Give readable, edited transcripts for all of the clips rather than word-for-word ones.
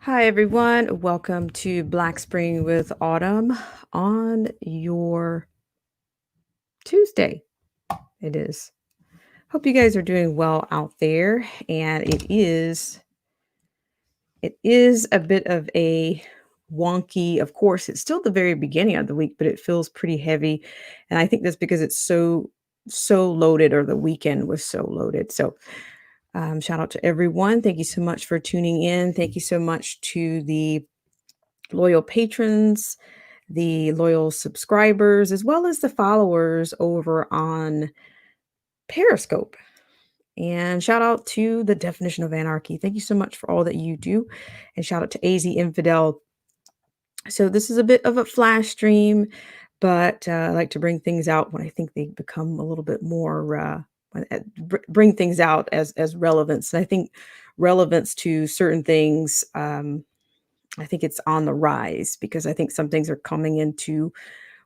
Hi, everyone. Welcome to Black Spring with Autumn on your Tuesday. It is. Hope you guys are doing well out there. And it is a bit of a wonky, of course, it's still the very beginning of the week, but it feels pretty heavy. And I think that's because it's so loaded, or the weekend was so loaded. So shout out to everyone. Thank you so much for tuning in. Thank you so much to the loyal patrons, the loyal subscribers, as well as the followers over on Periscope. And shout out to the Definition of Anarchy. Thank you so much for all that you do. And shout out to AZ Infidel. So, this is a bit of a flash stream, but I like to bring things out when I think they become a little bit more, bring things out as relevance. And I think relevance to certain things. I think it's on the rise because I think some things are coming into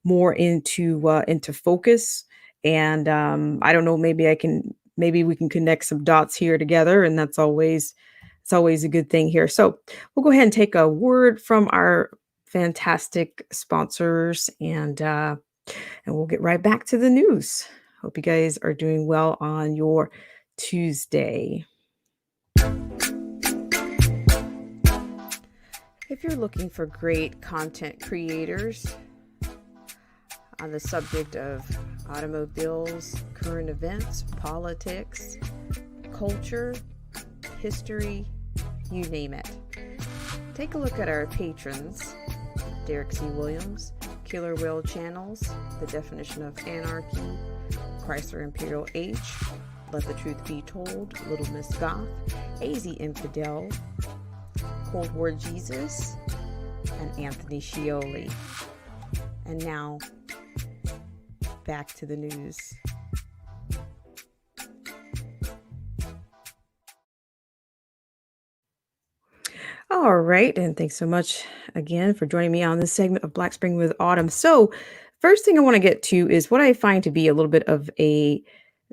more into focus. And I don't know, maybe we can connect some dots here together, and it's always a good thing here. So we'll go ahead and take a word from our fantastic sponsors, and we'll get right back to the news. Hope you guys are doing well on your Tuesday. If you're looking for great content creators on the subject of automobiles, current events, politics, culture, history, you name it, take a look at our patrons: Derek C. Williams, Killer Whale Channels, The Definition of Anarchy, Chrysler Imperial H, Let the Truth Be Told, Little Miss Goth, AZ Infidel, Cold War Jesus, and Anthony Scioli. And now, back to the news. All right, and thanks so much again for joining me on this segment of Black Spring with Autumn. So, first thing I want to get to is what I find to be a little bit of it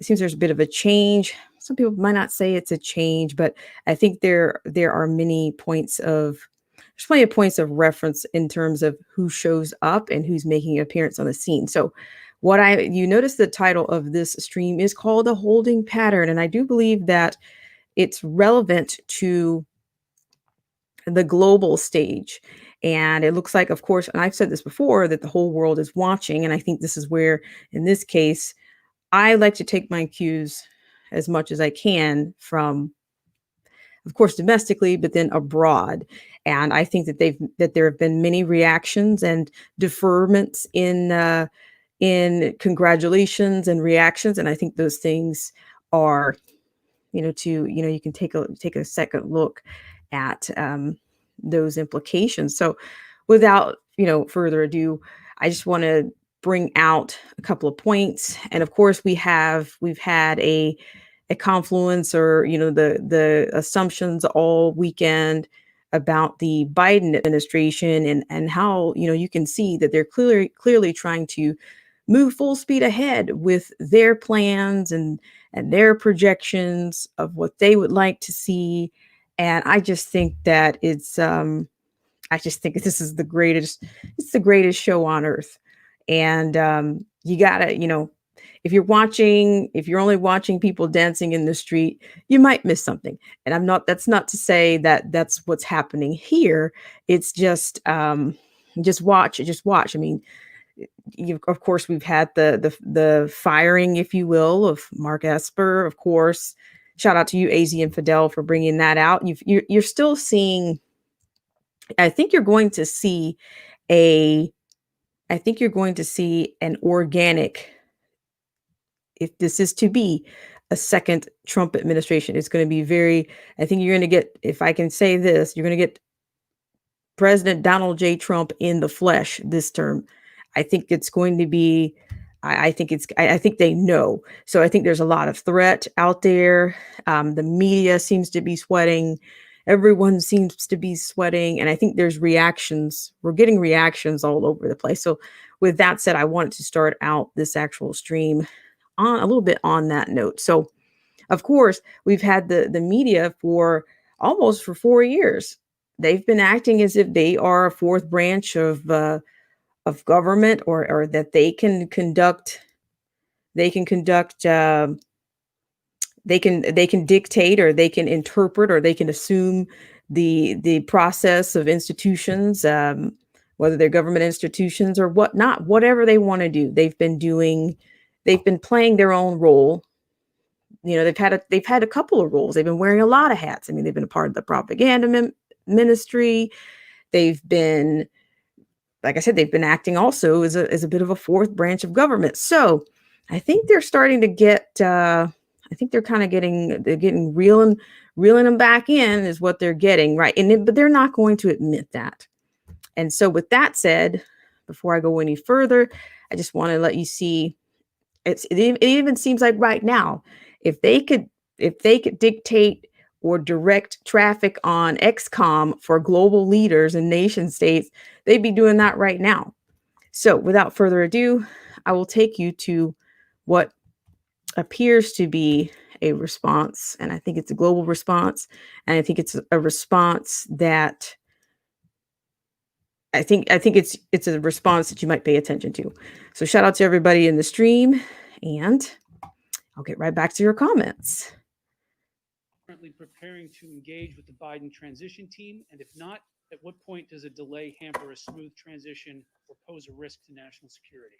seems there's a bit of a change. Some people might not say it's a change, but I think there are many points of there's plenty of points of reference in terms of who shows up and who's making an appearance on the scene. So, you notice the title of this stream is called a holding pattern, and I do believe that it's relevant to the global stage. And it looks like, of course, and I've said this before, that the whole world is watching. And I think this is where, in this case, I like to take my cues as much as I can from, of course, domestically, but then abroad. And I think that there have been many reactions and deferments in congratulations and reactions. And I think those things are, you can take a second look at those implications. So, without further ado, I just want to bring out a couple of points. And of course, we've had a confluence, or the assumptions all weekend about the Biden administration, and how you can see that they're clearly trying to move full speed ahead with their plans and their projections of what they would like to see. And I just think that I just think this is it's the greatest show on earth. And you gotta, if you're only watching people dancing in the street, you might miss something. And that's not to say that that's what's happening here. It's just watch. I mean, of course, we've had the firing, if you will, of Mark Esper. Of course, shout out to you, AZ Infidel, for bringing that out. You're still seeing. I think you're going to see a. I think you're going to see an organic. If this is to be a second Trump administration, it's going to be very. I think you're going to get. If I can say this, you're going to get President Donald J. Trump in the flesh this term. I think it's going to be. I think I think they know. So I think there's a lot of threat out there. The media seems to be sweating. Everyone seems to be sweating, and I think there's reactions. We're getting reactions all over the place. So, with that said, I wanted to start out this actual stream on a little bit on that note. So, of course, we've had the media for almost for 4 years they've been acting as if they are a fourth branch of government, or that they can conduct they can dictate, or they can interpret, or they can assume the process of institutions, whether they're government institutions or whatnot, whatever they want to do. They've been playing their own role. They've had a couple of roles. They've been wearing a lot of hats. I mean, they've been a part of the propaganda ministry. They've been, like I said, they've been acting also as a bit of a fourth branch of government. So I think they're starting to get. I think they're kind of getting reeling them back in is what they're getting, right? But they're not going to admit that. And so, with that said, before I go any further, I just want to let you see. It even seems like right now, if they could dictate or direct traffic on XCOM for global leaders and nation states, they'd be doing that right now. So, without further ado, I will take you to what appears to be a response, and I think it's a global response, and I think it's a response that I think it's a response that you might pay attention to. So shout out to everybody in the stream, and I'll get right back to your comments. Currently preparing to engage with the Biden transition team, and if not, at what point does a delay hamper a smooth transition or pose a risk to national security?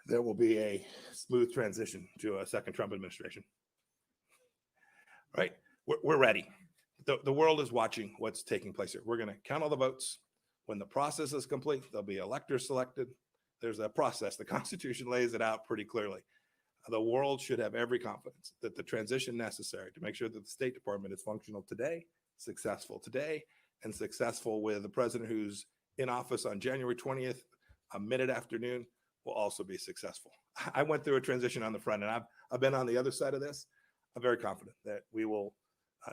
There will be a smooth transition to a second Trump administration. Right? We're ready. The world is watching what's taking place here. We're going to count all the votes. When the process is complete, there'll be electors selected. There's a process. The Constitution lays it out pretty clearly. The world should have every confidence that the transition necessary to make sure that the State Department is functional today, successful today, and successful with the president who's in office on January 20th, a minute afternoon, will also be successful. I went through a transition on the front, and I've been on the other side of this. I'm very confident that we will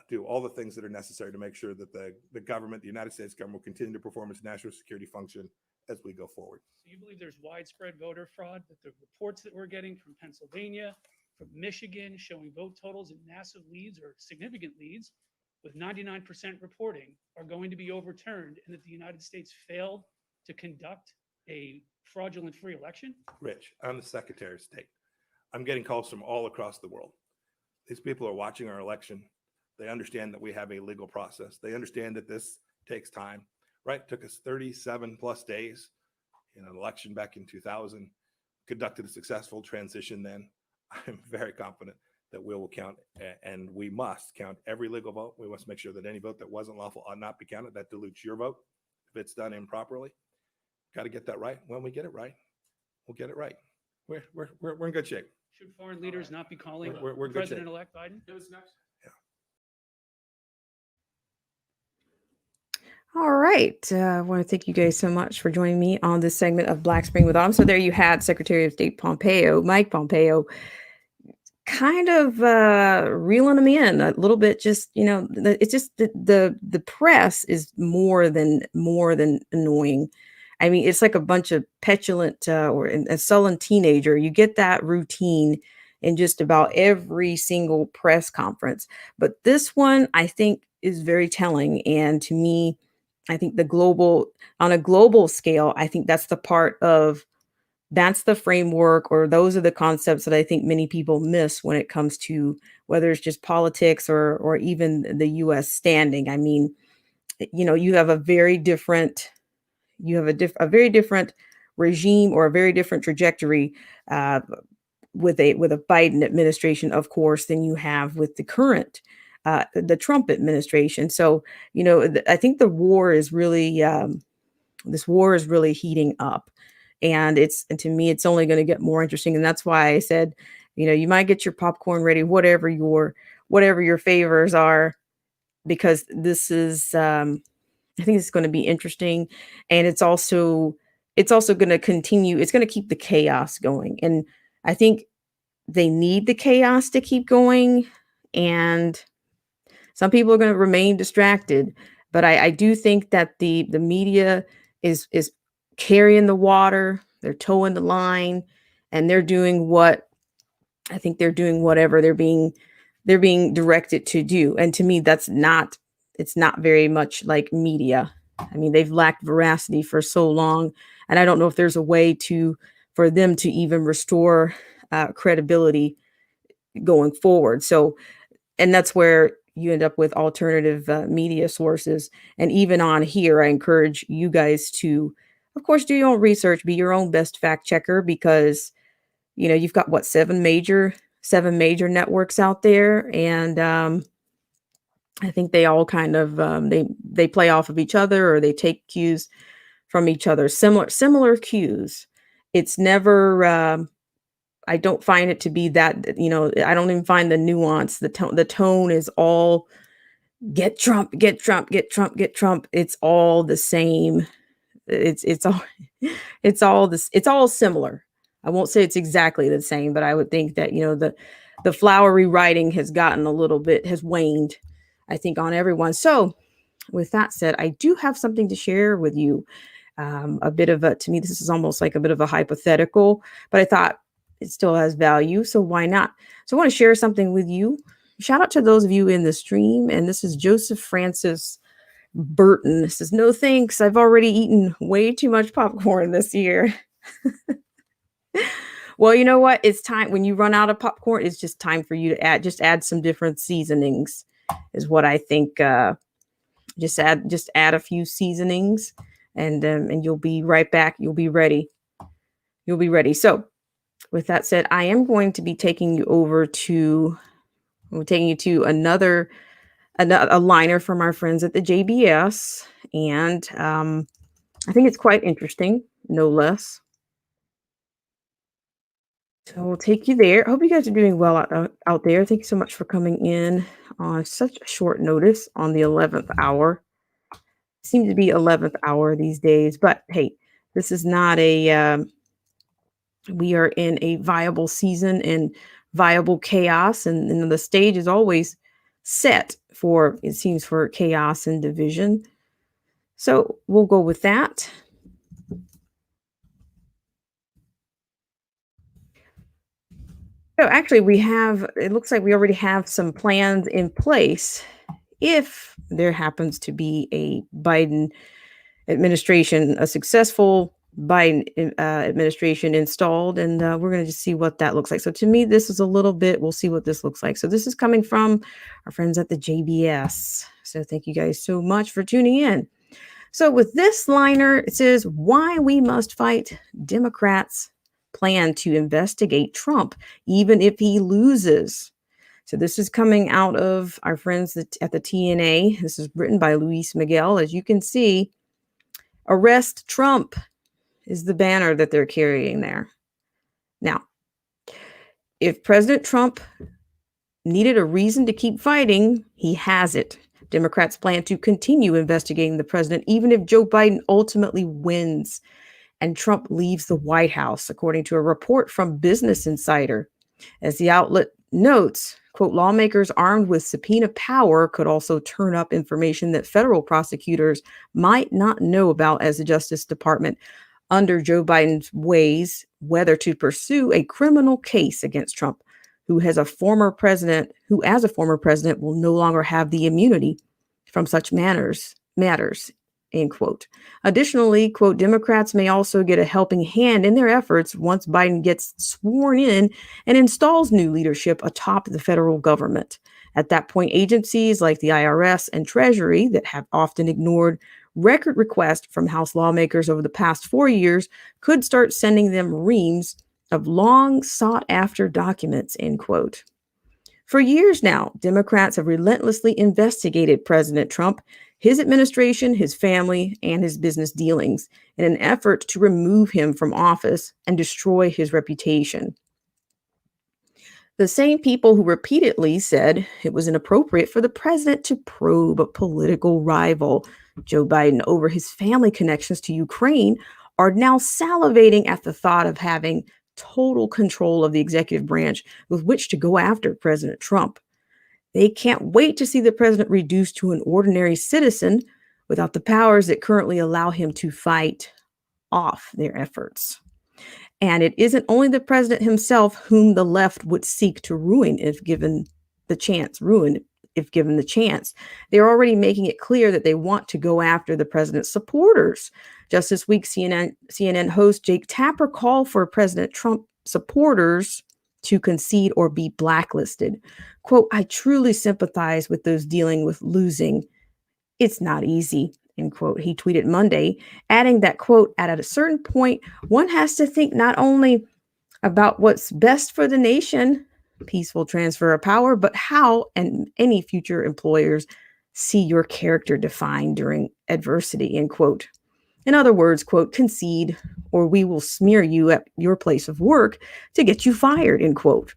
do all the things that are necessary to make sure that the government, the United States government, will continue to perform its national security function as we go forward. So you believe there's widespread voter fraud, that the reports that we're getting from Pennsylvania, from Michigan, showing vote totals and massive leads or significant leads with 99% reporting are going to be overturned, and that the United States failed to conduct a fraudulent free election? Rich, I'm the Secretary of State. I'm getting calls from all across the world. These people are watching our election. They understand that we have a legal process. They understand that this takes time, right? It took us 37 plus days in an election back in 2000, conducted a successful transition then. I'm very confident that we will count, and we must count every legal vote. We must make sure that any vote that wasn't lawful ought not be counted. That dilutes your vote if it's done improperly. Got to get that right. When we get it right, we'll get it right. We're in good shape. Should foreign leaders not be calling We're President-elect Biden? Who's next? All right. I want to thank you guys so much for joining me on this segment of Black Spring with Autumn. So there you had Secretary of State Mike Pompeo, kind of reeling them in a little bit. Just, it's just the press is more than annoying. I mean, it's like a bunch of petulant or a sullen teenager. You get that routine in just about every single press conference. But this one, I think, is very telling. And to me, I think on a global scale, I think that's the framework, or those are the concepts that I think many people miss when it comes to whether it's just politics or even the U.S. standing. I mean, you have a very different regime, or a very different trajectory with a Biden administration, of course, than you have with the current the Trump administration. So, I think the war is really this war is really heating up, and to me, it's only going to get more interesting. And that's why I said, you might get your popcorn ready, whatever your favors are, because this is, I think it's going to be interesting. And it's also going to continue. It's going to keep the chaos going. And I think they need the chaos to keep going. And some people are going to remain distracted, but I do think that the media is carrying the water. They're towing the line, and they're doing whatever they're being directed to do. And to me, that's not it's not very much like media. I mean, they've lacked veracity for so long, and I don't know if there's a way for them to even restore credibility going forward. So, and that's where you end up with alternative media sources. And even on here, I encourage you guys to, of course, do your own research, be your own best fact checker, because you've got what, seven major networks out there, and I think they all kind of they play off of each other, or they take cues from each other, similar cues. It's never I don't find it to be that, I don't even find the nuance. The tone is all get Trump, get Trump, get Trump, get Trump. It's all the same. It's all it's all similar. I won't say it's exactly the same, but I would think that, the flowery writing has waned, I think, on everyone. So with that said, I do have something to share with you. To me, this is almost like a bit of a hypothetical, but I thought it still has value. So why not? So I want to share something with you. Shout out to those of you in the stream. And this is Joseph Francis Burton. This says, no thanks. I've already eaten way too much popcorn this year. Well, you know what? It's time when you run out of popcorn, it's just time for you to add some different seasonings is what I think. Just add a few seasonings, and you'll be right back. You'll be ready. So with that said, I am going to be taking you to another a liner from our friends at the JBS, and I think it's quite interesting, no less. So we'll take you there. I hope you guys are doing well out there. Thank you so much for coming in on such short notice on the 11th hour. Seems to be 11th hour these days, but hey, this is not we are in a viable season and viable chaos, and the stage is always set for, it seems, for chaos and division. So we'll go with that. So actually it looks like we already have some plans in place if there happens to be a Biden administration, a successful Biden administration installed, and we're going to just see what that looks like. So to me, this is a little bit, we'll see what this looks like. So this is coming from our friends at the JBS. So thank you guys so much for tuning in. So with this liner, it says, why we must fight Democrats' plan to investigate Trump, even if he loses. So this is coming out of our friends at the TNA. This is written by Luis Miguel. As you can see, arrest Trump is the banner that they're carrying there. Now, if President Trump needed a reason to keep fighting, he has it. Democrats plan to continue investigating the president, even if Joe Biden ultimately wins and Trump leaves the White House, according to a report from Business Insider. As the outlet notes, quote, lawmakers armed with subpoena power could also turn up information that federal prosecutors might not know about, as the Justice Department under Joe Biden's weighs whether to pursue a criminal case against Trump, who as a former president will no longer have the immunity from such matters, end quote. Additionally, quote, Democrats may also get a helping hand in their efforts once Biden gets sworn in and installs new leadership atop the federal government. At that point, agencies like the IRS and Treasury that have often ignored record requests from House lawmakers over the past 4 years could start sending them reams of long sought after documents, end quote. For years now, Democrats have relentlessly investigated President Trump, his administration, his family, and his business dealings in an effort to remove him from office and destroy his reputation. The same people who repeatedly said it was inappropriate for the president to probe a political rival, Joe Biden, over his family connections to Ukraine are now salivating at the thought of having total control of the executive branch with which to go after President Trump. They can't wait to see the president reduced to an ordinary citizen without the powers that currently allow him to fight off their efforts. And it isn't only the president himself whom the left would seek to ruin if given the chance, if given the chance. They're already making it clear that they want to go after the president's supporters. Just this week, CNN host Jake Tapper called for President Trump supporters to concede or be blacklisted. Quote, I truly sympathize with those dealing with losing. It's not easy, end quote. He tweeted Monday, adding that, quote, at a certain point, one has to think not only about what's best for the nation, peaceful transfer of power, but how and any future employers see your character defined during adversity, end quote. In other words, quote, concede or we will smear you at your place of work to get you fired, end quote.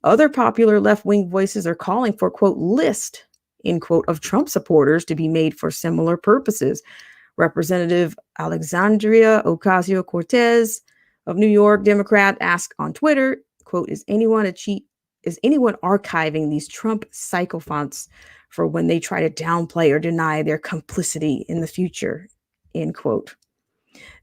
Other popular left-wing voices are calling for, quote, list, end quote, of Trump supporters to be made for similar purposes. Representative Alexandria Ocasio-Cortez of New York, Democrat, asked on Twitter, quote, is anyone archiving these Trump sycophants for when they try to downplay or deny their complicity in the future, end quote.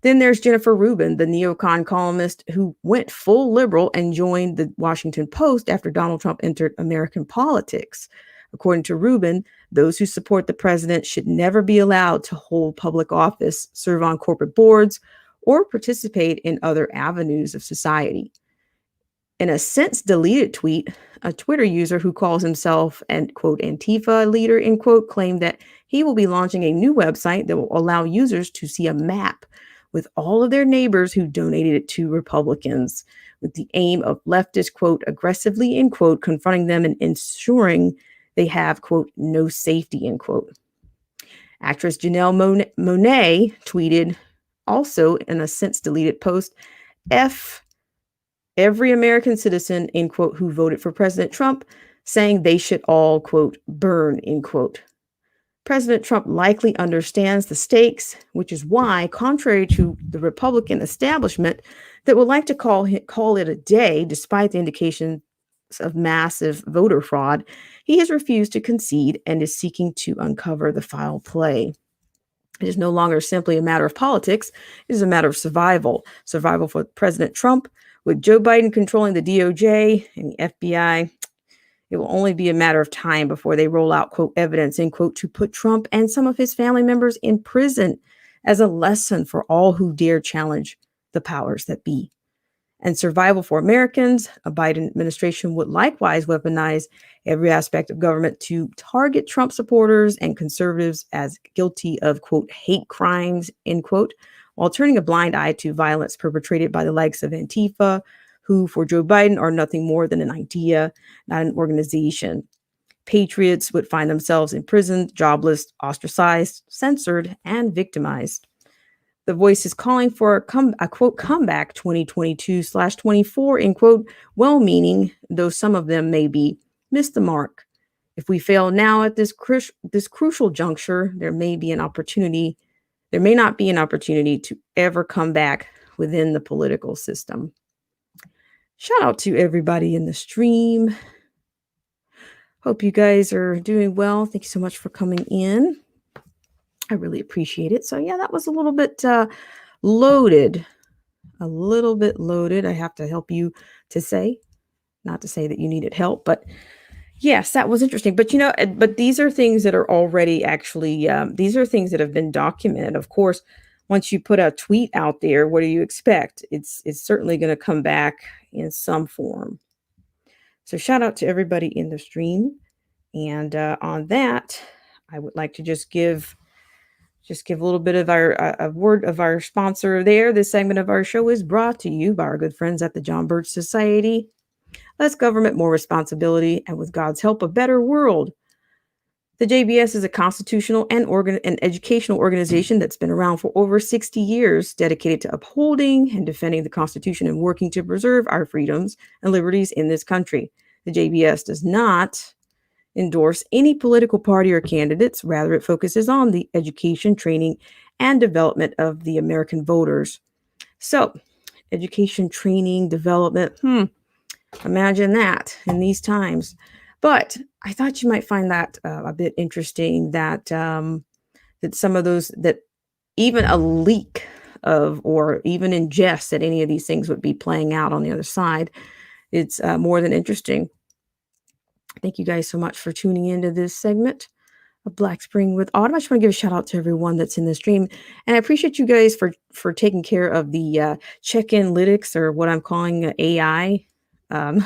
Then there's Jennifer Rubin, the neocon columnist who went full liberal and joined the Washington Post after Donald Trump entered American politics. According to Rubin, those who support the president should never be allowed to hold public office, serve on corporate boards, or participate in other avenues of society. In a since deleted tweet, a Twitter user who calls himself an, quote, Antifa leader, end quote, claimed that he will be launching a new website that will allow users to see a map with all of their neighbors who donated it to Republicans, with the aim of leftists, quote, aggressively, end quote, confronting them and ensuring they have, quote, no safety, end quote. Actress Janelle Monáe tweeted also in a since deleted post, F every American citizen, end quote, who voted for President Trump, saying they should all, quote, burn, end quote. President Trump likely understands the stakes, which is why, contrary to the Republican establishment that would like to call it a day, despite the indications of massive voter fraud, he has refused to concede and is seeking to uncover the foul play. It is no longer simply a matter of politics. It is a matter of survival. Survival for President Trump. With Joe Biden controlling the DOJ and the FBI, it will only be a matter of time before they roll out, quote, evidence, end quote, to put Trump and some of his family members in prison as a lesson for all who dare challenge the powers that be. And survival for Americans, a Biden administration would likewise weaponize every aspect of government to target Trump supporters and conservatives as guilty of, quote, hate crimes, end quote, while turning a blind eye to violence perpetrated by the likes of Antifa, who for Joe Biden are nothing more than an idea, not an organization. Patriots would find themselves imprisoned, jobless, ostracized, censored, and victimized. The Voice is calling for a quote, comeback 2022/24, end quote, well-meaning, though some of them may be missed the mark. If we fail now at this crucial juncture, there may not be an opportunity to ever come back within the political system. Shout out to everybody in the stream. Hope you guys are doing well. Thank you so much for coming in. I really appreciate it. So yeah, that was a little bit loaded. A little bit loaded. I have to help you to say, not to say that you needed help, but yes, that was interesting. But but these are things that are already actually, these are things that have been documented. Of course, once you put a tweet out there, what do you expect? It's certainly going to come back in some form. So shout out to everybody in the stream. And on that, I would like to just give a little bit of a word of our sponsor there. This segment of our show is brought to you by our good friends at the John Birch Society. Less government, more responsibility, and with God's help, a better world. The JBS is a constitutional and educational organization that's been around for over 60 years, dedicated to upholding and defending the Constitution and working to preserve our freedoms and liberties in this country. The JBS does not endorse any political party or candidates. Rather, it focuses on the education, training, and development of the American voters. So, education, training, development, imagine that in these times. But I thought you might find that a bit interesting that that some of those, that even a leak of, or even ingest that any of these things would be playing out on the other side, it's more than interesting. Thank you guys so much for tuning into this segment of Black Spring with Autumn. I just want to give a shout out to everyone that's in the stream, and I appreciate you guys for taking care of the check-in lytics, or what I'm calling AI. Um,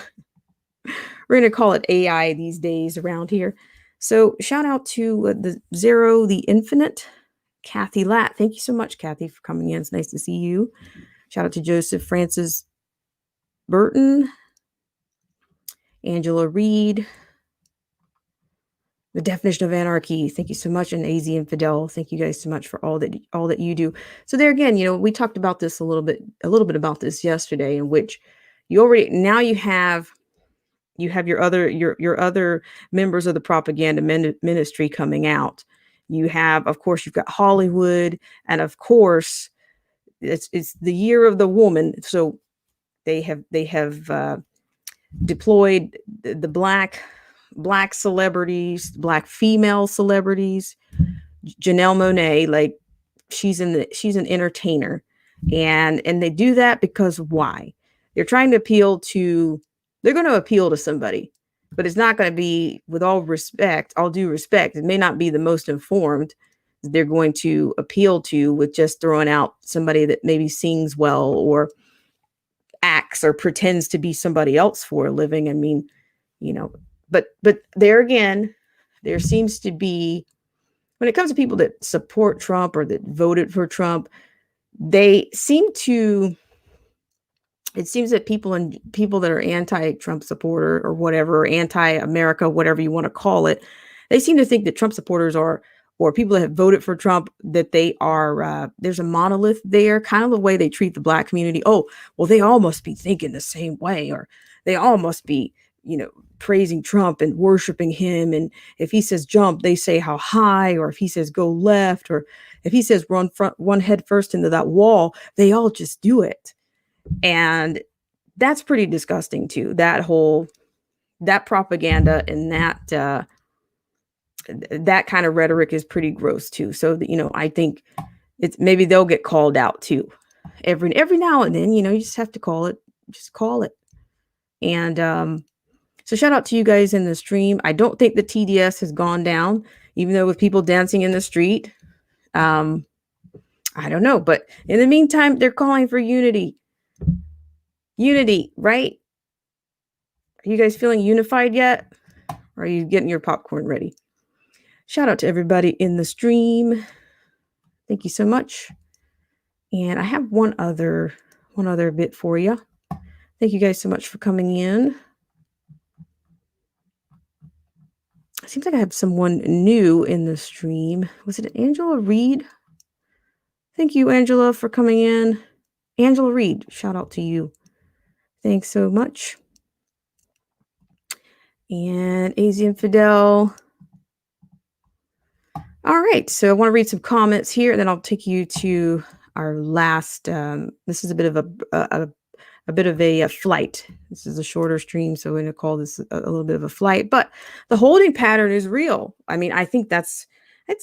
we're going to call it AI these days around here. So shout out to the Zero, the Infinite, Kathy Latt. Thank you so much, Kathy, for coming in. It's nice to see you. Shout out to Joseph Francis Burton, Angela Reed, The Definition of Anarchy. Thank you so much. And AZ Infidel. Thank you guys so much for all that you do. So there again, we talked about this a little bit about this yesterday, in which you have your other members of the propaganda ministry coming out. You have, of course, you've got Hollywood, and of course, it's the year of the woman. So they have deployed the black celebrities, black female celebrities. Janelle Monáe, like she's an entertainer, and they do that because why? They're trying to appeal to somebody, but it's not going to be, with all due respect, it may not be the most informed they're going to appeal to with just throwing out somebody that maybe sings well or acts or pretends to be somebody else for a living. I mean, but there again, there seems to be, when it comes to people that support Trump or that voted for Trump, it seems that people that are anti-Trump supporter or whatever, anti-America, whatever you want to call it, they seem to think that Trump supporters or people that have voted for Trump, that they are, there's a monolith there, kind of the way they treat the black community. Oh, well, they all must be thinking the same way, or they all must be, praising Trump and worshiping him. And if he says jump, they say how high, or if he says go left, or if he says run head first into that wall, they all just do it. And that's pretty disgusting too. That propaganda and that kind of rhetoric is pretty gross too. So I think maybe they'll get called out too. Every now and then, you just have to call it. Just call it. And so shout out to you guys in the stream. I don't think the TDS has gone down, even though with people dancing in the street. I don't know, but in the meantime, they're calling for unity. Unity, right? Are you guys feeling unified yet? Or are you getting your popcorn ready? Shout out to everybody in the stream. Thank you so much. And I have one other bit for you. Thank you guys so much for coming in. It seems like I have someone new in the stream. Was it Angela Reed? Thank you, Angela, for coming in. Angela Reed, shout out to you. Thanks so much. And AZ Infidel. All right, so I want to read some comments here, and then I'll take you to our last. This is a bit of a flight. This is a shorter stream, so we're going to call this a little bit of a flight. But the holding pattern is real. I mean, I think that's a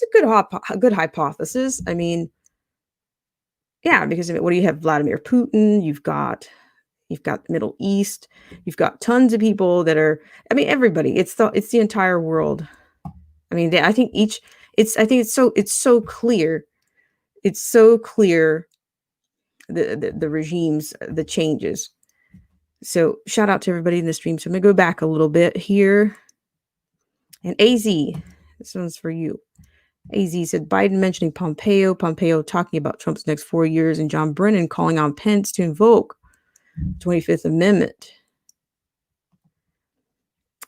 good hypothesis. I mean, yeah, because what do you have? Vladimir Putin. You've got the Middle East. You've got tons of people that are. I mean, everybody. It's the entire world. I mean, I think it's so clear. It's so clear. The regimes, the changes. So shout out to everybody in the stream. So I'm gonna go back a little bit here. And AZ, this one's for you. AZ said Biden mentioning Pompeo talking about Trump's next 4 years, and John Brennan calling on Pence to invoke 25th Amendment.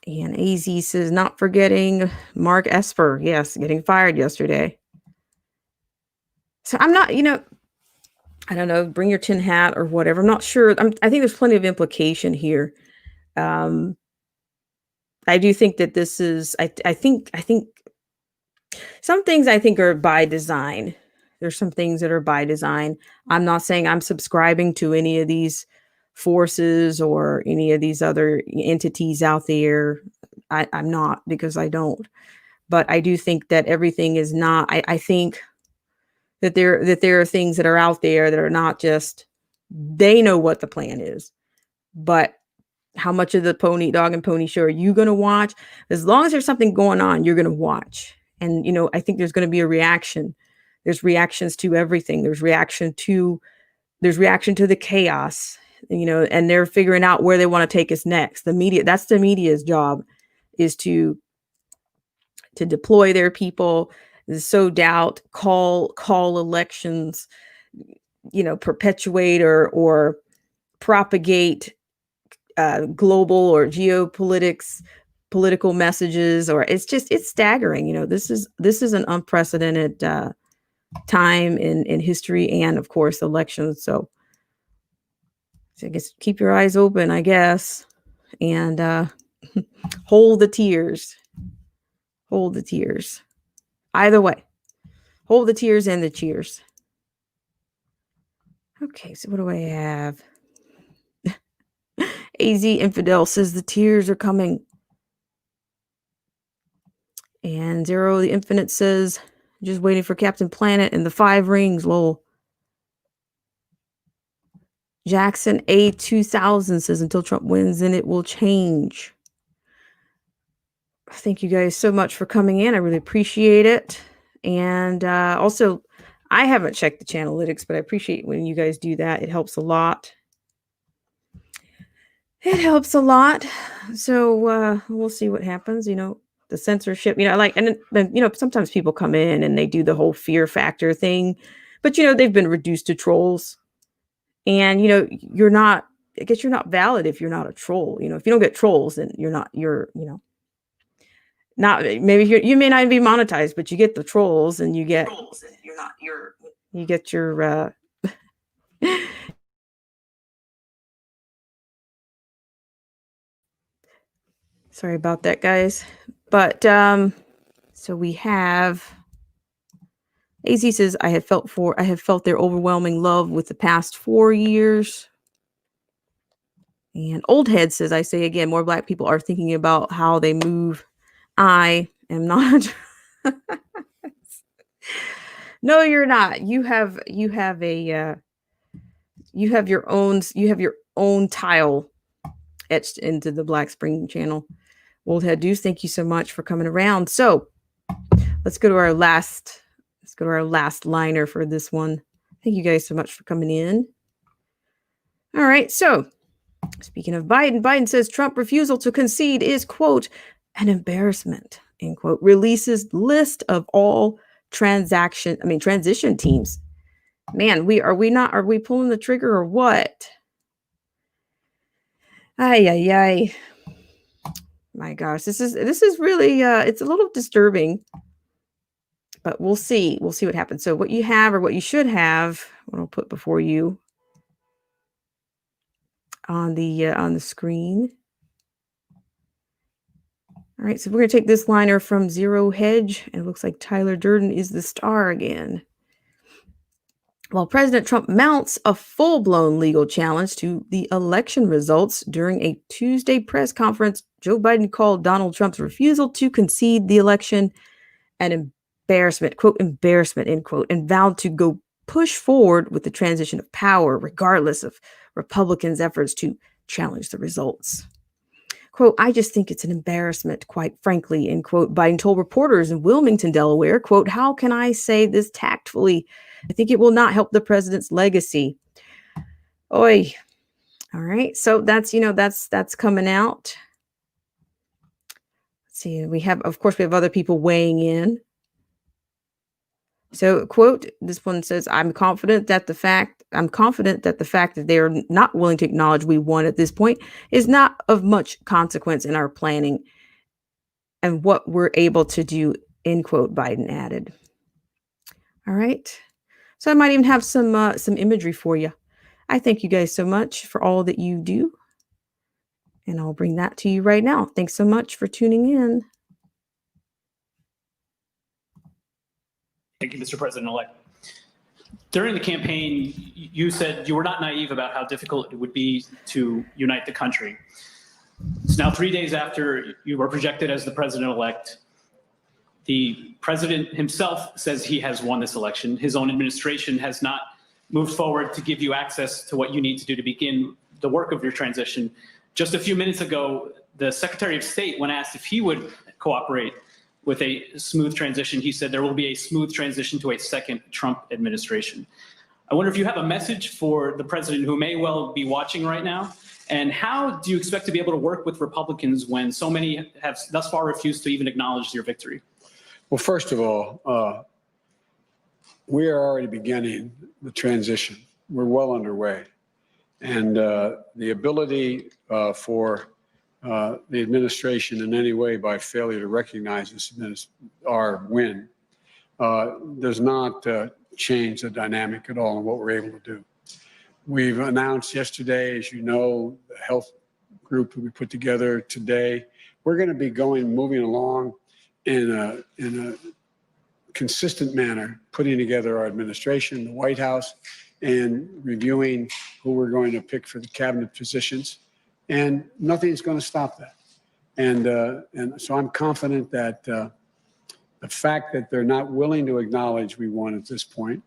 And AZ says, not forgetting Mark Esper. Yes, getting fired yesterday. So I'm not, I don't know, bring your tin hat or whatever. I'm not sure. I think there's plenty of implication here. I do think that this is, I think some things I think are by design. There's some things that are by design. I'm not saying I'm subscribing to any of these forces or any of these other entities out there. I'm not, because I don't. But I do think that everything is not, I think that there are things that are out there that are not just, they know what the plan is, but How much of the Pony Dog and Pony Show are you going to watch? As long as there's something going on, you're going to watch. And, I think there's going to be a reaction. There's reactions to everything. There's reaction to the chaos, and they're figuring out where they want to take us next. The media, that's the media's job, is to deploy their people, sow doubt, call elections, perpetuate or propagate global or political messages, or it's staggering. This is an unprecedented time in history, and of course elections. So I guess keep your eyes open, I guess, and hold the tears. Hold the tears. Either way, hold the tears and the cheers. Okay, so what do I have? AZ Infidel says the tears are coming. And Zero the Infinite says, just waiting for Captain Planet and the 5 rings, lol. Jackson A2000 says, until Trump wins, then it will change. Thank you guys so much for coming in. I really appreciate it. And also, I haven't checked the Channelytics, but I appreciate when you guys do that. It helps a lot. It helps a lot. So we'll see what happens. The censorship, and sometimes people come in and they do the whole fear factor thing, but they've been reduced to trolls, and you're not valid if you're not a troll. If you don't get trolls, then maybe you may not be monetized, but you get the trolls, and you get your sorry about that, guys. But so we have AZ says, I have felt their overwhelming love with the past 4 years. And Old Head says, I say again, more Black people are thinking about how they move. I am not. No, you're not. You have your own tile etched into the Black Spring channel. Old Head Deuce, thank you so much for coming around. So let's go to our last liner for this one. Thank you guys so much for coming in. All right. So speaking of Biden says Trump refusal to concede is, quote, an embarrassment, end quote. Releases list of all transition teams. Man, are we pulling the trigger or what? Ay. My gosh, this is really it's a little disturbing, but we'll see what happens. So what you have, or what you should have, what I'll put before you on the screen. All right, so we're going to take this liner from Zero Hedge, and it looks like Tyler Durden is the star again. While President Trump mounts a full-blown legal challenge to the election results during a Tuesday press conference, Joe Biden called Donald Trump's refusal to concede the election an embarrassment, quote, embarrassment, end quote, and vowed to go push forward with the transition of power, regardless of Republicans' efforts to challenge the results. Quote, I just think it's an embarrassment, quite frankly, end quote. Biden told reporters in Wilmington, Delaware, quote, how can I say this tactfully? I think it will not help the president's legacy. Oy. All right. So that's coming out. Let's see. We have other people weighing in. So, quote, this one says, I'm confident that the fact that they are not willing to acknowledge we won at this point is not of much consequence in our planning and what we're able to do, end quote, Biden added. All right. So I might even have some imagery for you. I thank you guys so much for all that you do. And I'll bring that to you right now. Thanks so much for tuning in. Thank you, Mr. President-elect. During the campaign, you said you were not naive about how difficult it would be to unite the country. It's now 3 days after you were projected as the president-elect. The president himself says he has won this election. His own administration has not moved forward to give you access to what you need to do to begin the work of your transition. Just a few minutes ago, the Secretary of State, when asked if he would cooperate with a smooth transition, he said there will be a smooth transition to a second Trump administration. I wonder if you have a message for the president who may well be watching right now, and how do you expect to be able to work with Republicans when so many have thus far refused to even acknowledge your victory? Well, first of all, we are already beginning the transition. We're well underway. And the ability for the administration in any way by failure to recognize this our win does not change the dynamic at all in what we're able to do. We've announced yesterday, as you know, the health group that we put together today. We're going to be moving along in a consistent manner, putting together our administration, the White House, and reviewing who we're going to pick for the cabinet positions. And nothing's going to stop that. And so I'm confident that the fact that they're not willing to acknowledge we won at this point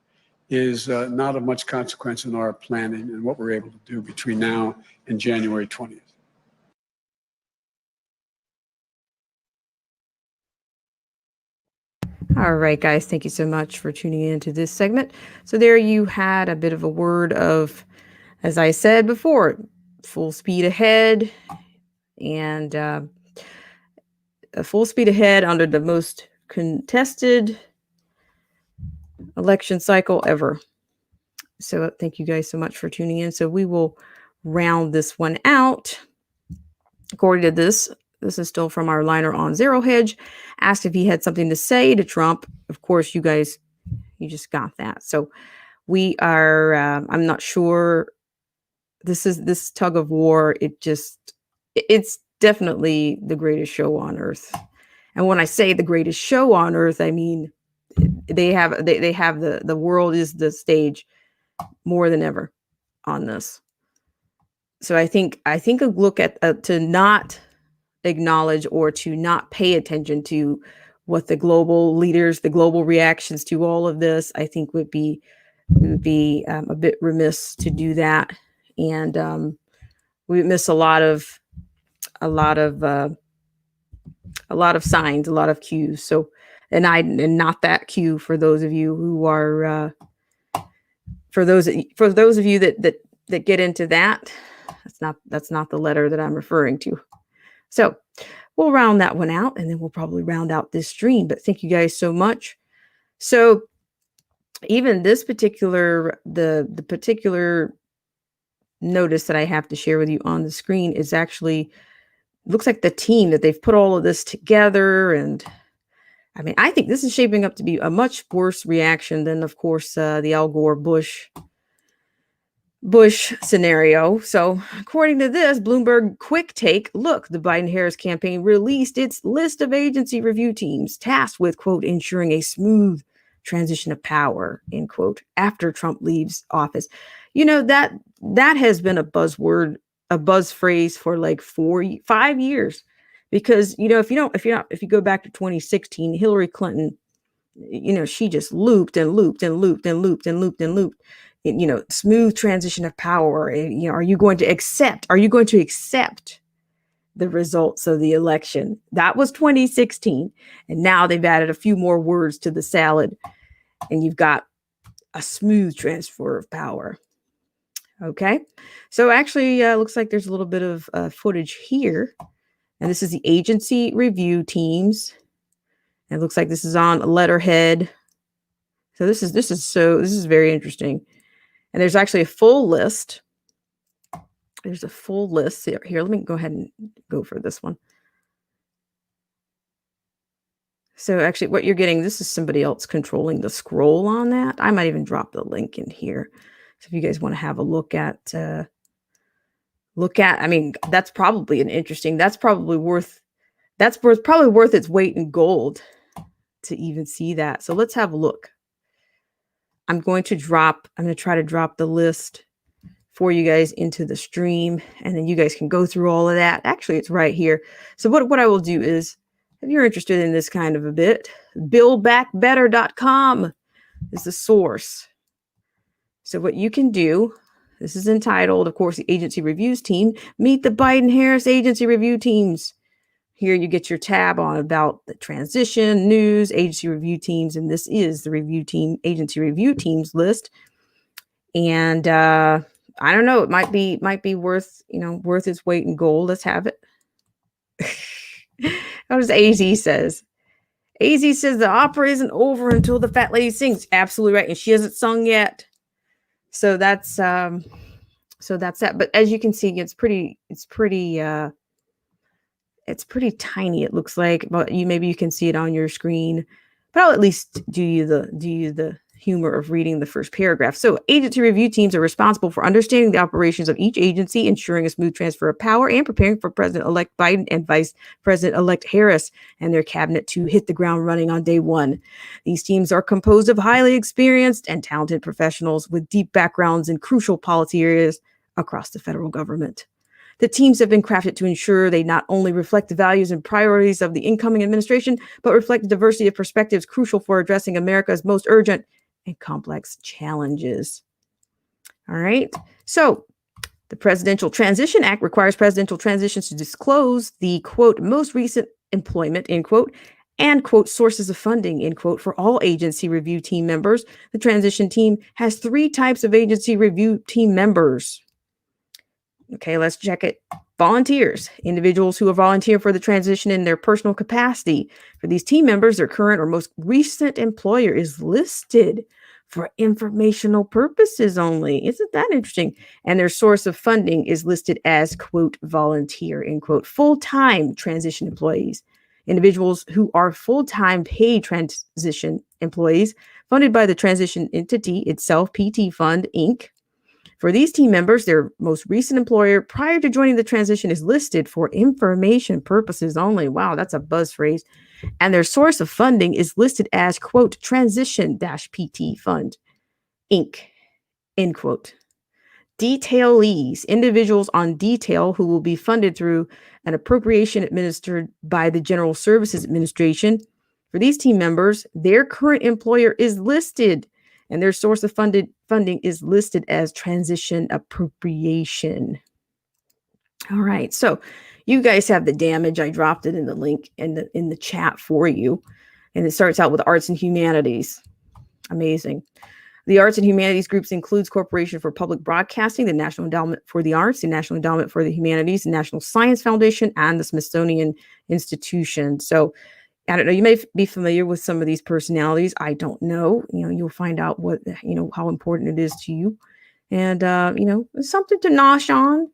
is not of much consequence in our planning and what we're able to do between now and January 20th. All right, guys, thank you so much for tuning in to this segment. So there you had a bit of a word of, as I said before, full speed ahead, and a full speed ahead under the most contested election cycle ever. So thank you guys so much for tuning in. So we will round this one out. According to this is still from our liner on Zero Hedge, asked if he had something to say to Trump. Of course, you just got that. So we are, I'm not sure. This tug of war. It's definitely the greatest show on earth. And when I say the greatest show on earth, I mean, they have the world is the stage more than ever on this. So I think a look at to not acknowledge or to not pay attention to what the global leaders, the global reactions to all of this, I think would be a bit remiss to do that, and we would miss a lot of signs, a lot of cues. So, and not that cue for those of you who are for those of you that get into that. That's not the letter that I'm referring to. So we'll round that one out, and then we'll probably round out this stream. But thank you guys so much. So even this particular, the particular notice that I have to share with you on the screen is actually, looks like the team that they've put all of this together. And I mean, I think this is shaping up to be a much worse reaction than, of course, the Al Gore Bush scenario. So according to this, Bloomberg quick take, look, the Biden-Harris campaign released its list of agency review teams tasked with, quote, ensuring a smooth transition of power, end quote, after Trump leaves office. You know, that has been a buzzword, a buzz phrase for like 5 years, because, you know, if you go back to 2016, Hillary Clinton, you know, she just looped and looped and looped and looped and looped and looped. You know, smooth transition of power. You know, are you going to accept the results of the election? That was 2016. And now they've added a few more words to the salad, and you've got a smooth transfer of power. Okay. So actually, looks like there's a little bit of footage here. And this is the agency review teams. And it looks like this is on letterhead. So this is very interesting. And there's actually a full list. There's a full list here. Let me go ahead and go for this one. So actually what you're getting, this is somebody else controlling the scroll on that. I might even drop the link in here. So if you guys want to have a look at, I mean, that's probably probably worth its weight in gold to even see that. So let's have a look. I'm going to try to drop the list for you guys into the stream, and then you guys can go through all of that. Actually, it's right here. So what I will do is, if you're interested in this kind of a bit, buildbackbetter.com is the source. So what you can do This is entitled, of course, the agency reviews team. Meet the Biden-Harris agency review teams. Here you get your tab on about the transition, news, agency review teams, and this is the agency review teams list. And I don't know, it might be worth its weight in gold. Let's have it. What does AZ says? AZ says the opera isn't over until the fat lady sings. Absolutely right, and she hasn't sung yet. So that's that. But as you can see, it's pretty tiny. It looks like, but maybe you can see it on your screen. But I'll at least do you the humor of reading the first paragraph. So, agency review teams are responsible for understanding the operations of each agency, ensuring a smooth transfer of power, and preparing for President-elect Biden and Vice President-elect Harris and their cabinet to hit the ground running on day one. These teams are composed of highly experienced and talented professionals with deep backgrounds in crucial policy areas across the federal government. The teams have been crafted to ensure they not only reflect the values and priorities of the incoming administration, but reflect the diversity of perspectives crucial for addressing America's most urgent and complex challenges. All right. So the Presidential Transition Act requires presidential transitions to disclose the, quote, most recent employment, end quote, and, quote, sources of funding, end quote, for all agency review team members. The transition team has 3 types of agency review team members. Okay, let's check it. Volunteers, individuals who are volunteering for the transition in their personal capacity. For these team members, their current or most recent employer is listed for informational purposes only. Isn't that interesting? And their source of funding is listed as, quote, volunteer, end quote. Full-time transition employees, individuals who are full-time paid transition employees funded by the transition entity itself, PT Fund, Inc. For these team members, their most recent employer prior to joining the transition is listed for information purposes only. Wow, that's a buzz phrase. And their source of funding is listed as, quote, transition-PT Fund, Inc., end quote. Detailees, individuals on detail who will be funded through an appropriation administered by the General Services Administration. For these team members, their current employer is listed and their source of funding is listed as transition appropriation. All right, so you guys have the damage. I dropped it in the link in the chat for you. And it starts out with arts and humanities. Amazing. The arts and humanities groups includes Corporation for Public Broadcasting, the National Endowment for the Arts, the National Endowment for the Humanities, the National Science Foundation, and the Smithsonian Institution. So I don't know, you may be familiar with some of these personalities. I don't know. You'll find out how important it is to you. And, something to nosh on.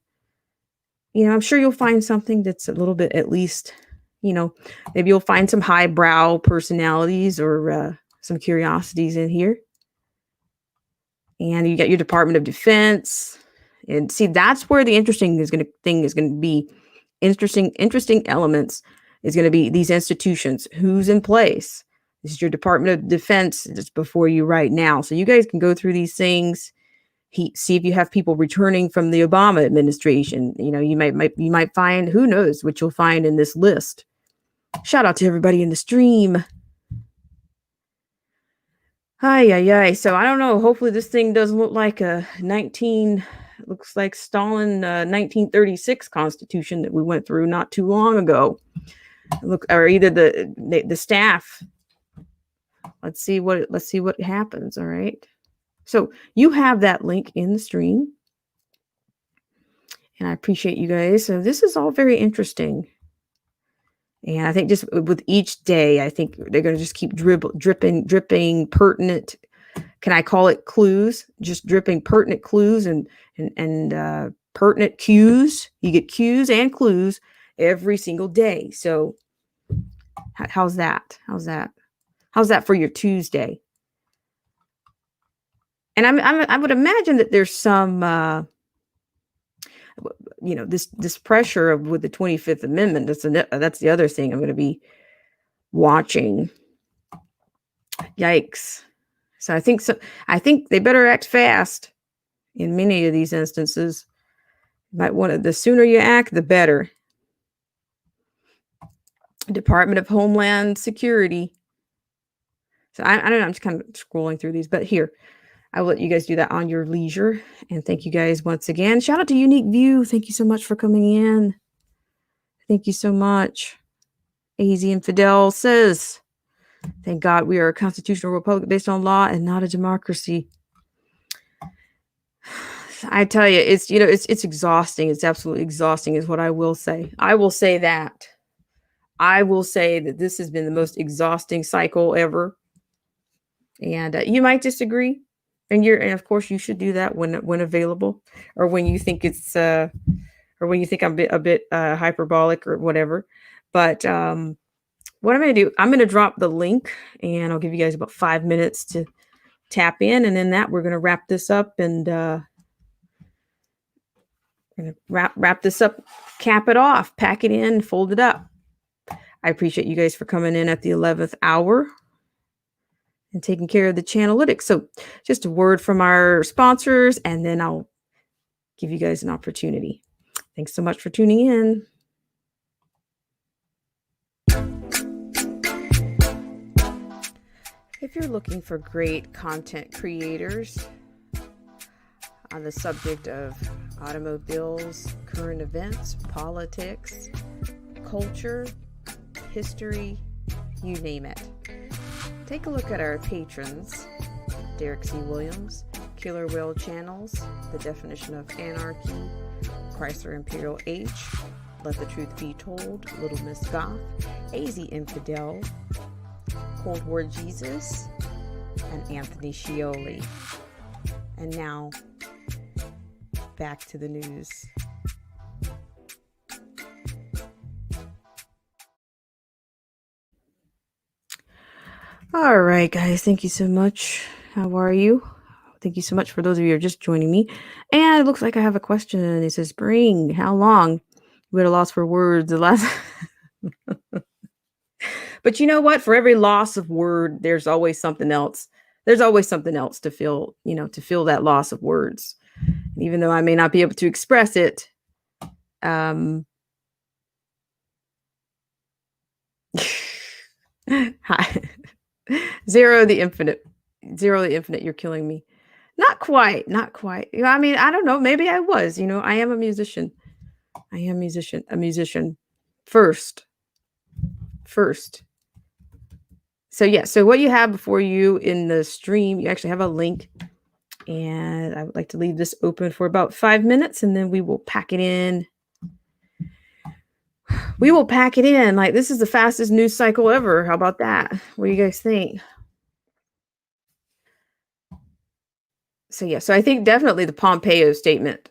I'm sure you'll find something that's a little bit, at least, maybe you'll find some highbrow personalities or some curiosities in here. And you got your Department of Defense. And see, that's where the interesting thing is going to be. Interesting elements is going to be these institutions. Who's in place? This is your Department of Defense. It's before you right now. So you guys can go through these things. See if you have people returning from the Obama administration. You might find, who knows what you'll find in this list. Shout out to everybody in the stream. Hi. So I don't know. Hopefully this thing doesn't look like looks like Stalin 1936 Constitution that we went through not too long ago. Look, or either the staff. Let's see what happens. All right. So you have that link in the stream. And I appreciate you guys. So this is all very interesting. And I think just with each day, I think they're going to just keep dripping pertinent. Can I call it clues? Just dripping pertinent clues and pertinent cues. You get cues and clues every single day. So how's that? How's that for your Tuesday? And I would imagine that there's some, this pressure with the 25th Amendment. That's the other thing I'm going to be watching. Yikes. So I think they better act fast in many of these instances. The sooner you act, the better. Department of Homeland Security. So I don't know, I'm just kind of scrolling through these, but here. I will let you guys do that on your leisure. And thank you guys once again. Shout out to Unique View. Thank you so much for coming in. Thank you so much. AZ Infidel says, thank God we are a constitutional republic based on law and not a democracy. I tell you, it's exhausting. It's absolutely exhausting is what I will say. I will say that. I will say that this has been the most exhausting cycle ever. And you might disagree. And of course you should do that when available, or when you think it's or when you think I'm a bit hyperbolic or whatever. But what I'm going to do, I'm going to drop the link, and I'll give you guys about 5 minutes to tap in, and then we're going to wrap this up, and going to wrap this up, cap it off, pack it in, fold it up. I appreciate you guys for coming in at the 11th hour and taking care of the Channelytics. So just a word from our sponsors, and then I'll give you guys an opportunity. Thanks so much for tuning in. If you're looking for great content creators on the subject of automobiles, current events, politics, culture, history, you name it, take a look at our patrons: Derek C. Williams, Killer Whale Channels, The Definition of Anarchy, Chrysler Imperial H, Let the Truth Be Told, Little Miss Goth, AZ Infidel, Cold War Jesus, and Anthony Scioli. And now, back to the news. All right, guys, thank you so much. How are you? Thank you so much for those of you who are just joining me. And it looks like I have a question. It says, Spring, how long? We had a loss for words. The last... But you know what? For every loss of word, there's always something else. There's always something else to fill, to fill that loss of words. And even though I may not be able to express it, hi. Zero the infinite, you're killing me. Not quite. I mean, I don't know. Maybe I was, I am a musician. A musician first. So yeah, so what you have before you in the stream, you actually have a link, and I would like to leave this open for about 5 minutes, and then we will pack it in. Like, this is the fastest news cycle ever. How about that? What do you guys think? So yeah, so I think definitely the Pompeo statement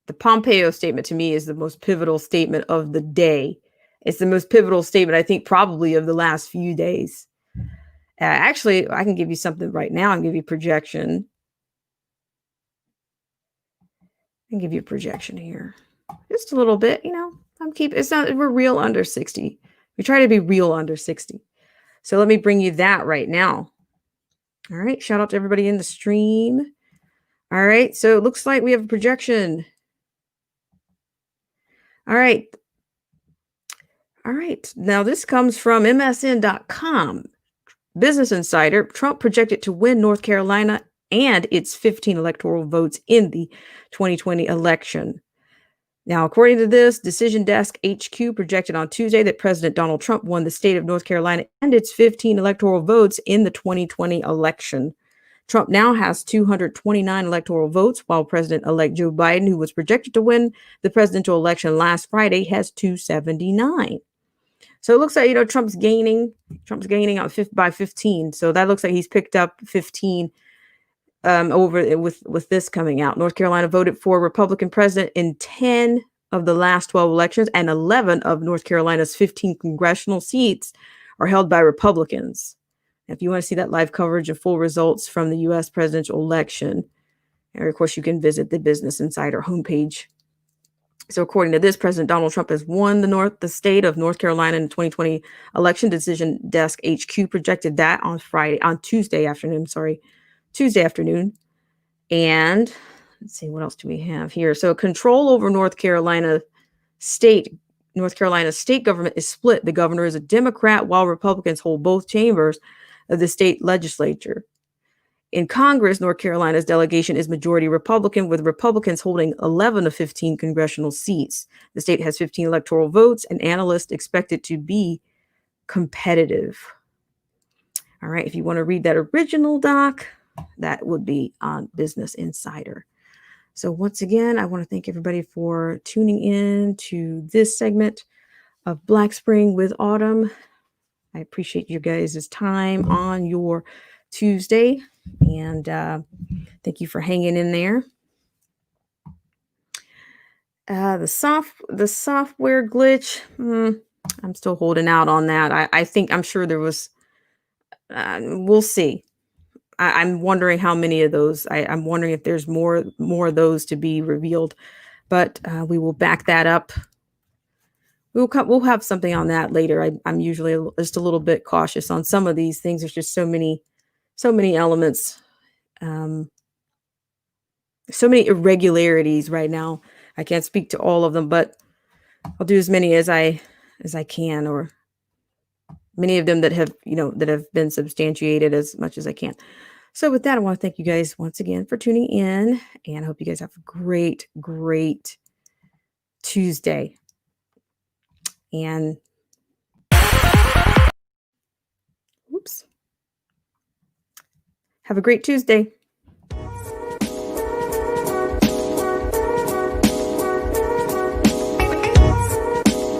to me is the most pivotal statement of the day. It's the most pivotal statement, I think, probably of the last few days. Actually, I can give you something right now. I can give you projection. I can give you a projection here. Just a little bit, we're real under 60. We try to be real under 60. So let me bring you that right now. All right. Shout out to everybody in the stream. All right. So it looks like we have a projection. All right. Now this comes from MSN.com. Business Insider. Trump projected to win North Carolina and its 15 electoral votes in the 2020 election. Now, according to this, Decision Desk HQ projected on Tuesday that President Donald Trump won the state of North Carolina and its 15 electoral votes in the 2020 election. Trump now has 229 electoral votes, while President-elect Joe Biden, who was projected to win the presidential election last Friday, has 279. So it looks like, Trump's gaining by 15. So that looks like he's picked up 15 over with this coming out. North Carolina voted for a Republican president in 10 of the last 12 elections, and 11 of North Carolina's 15 congressional seats are held by Republicans. If you want to see that live coverage of full results from the U.S. presidential election, and of course, you can visit the Business Insider homepage. So according to this, President Donald Trump has won the state of North Carolina in the 2020 election. Decision Desk HQ projected that on Tuesday afternoon. And let's see, what else do we have here? So control over North Carolina state government is split. The governor is a Democrat, while Republicans hold both chambers of the state legislature. In Congress, North Carolina's delegation is majority Republican, with Republicans holding 11 of 15 congressional seats. The state has 15 electoral votes, and analysts expect it to be competitive. All right, if you want to read that original doc, that would be on Business Insider. So once again, I want to thank everybody for tuning in to this segment of Black Spring with Autumn. I appreciate you guys' time on your Tuesday, and thank you for hanging in there. The software glitch, I'm still holding out on that. I'm sure there was. We'll see. I'm wondering how many of those. I'm wondering if there's more of those to be revealed, but we will back that up. We'll have something on that later. I'm usually just a little bit cautious on some of these things. There's just so many elements, so many irregularities right now. I can't speak to all of them, but I'll do as many as I can, or many of them that have been substantiated as much as I can. So with that, I want to thank you guys once again for tuning in, and I hope you guys have a great Tuesday. And have a great Tuesday.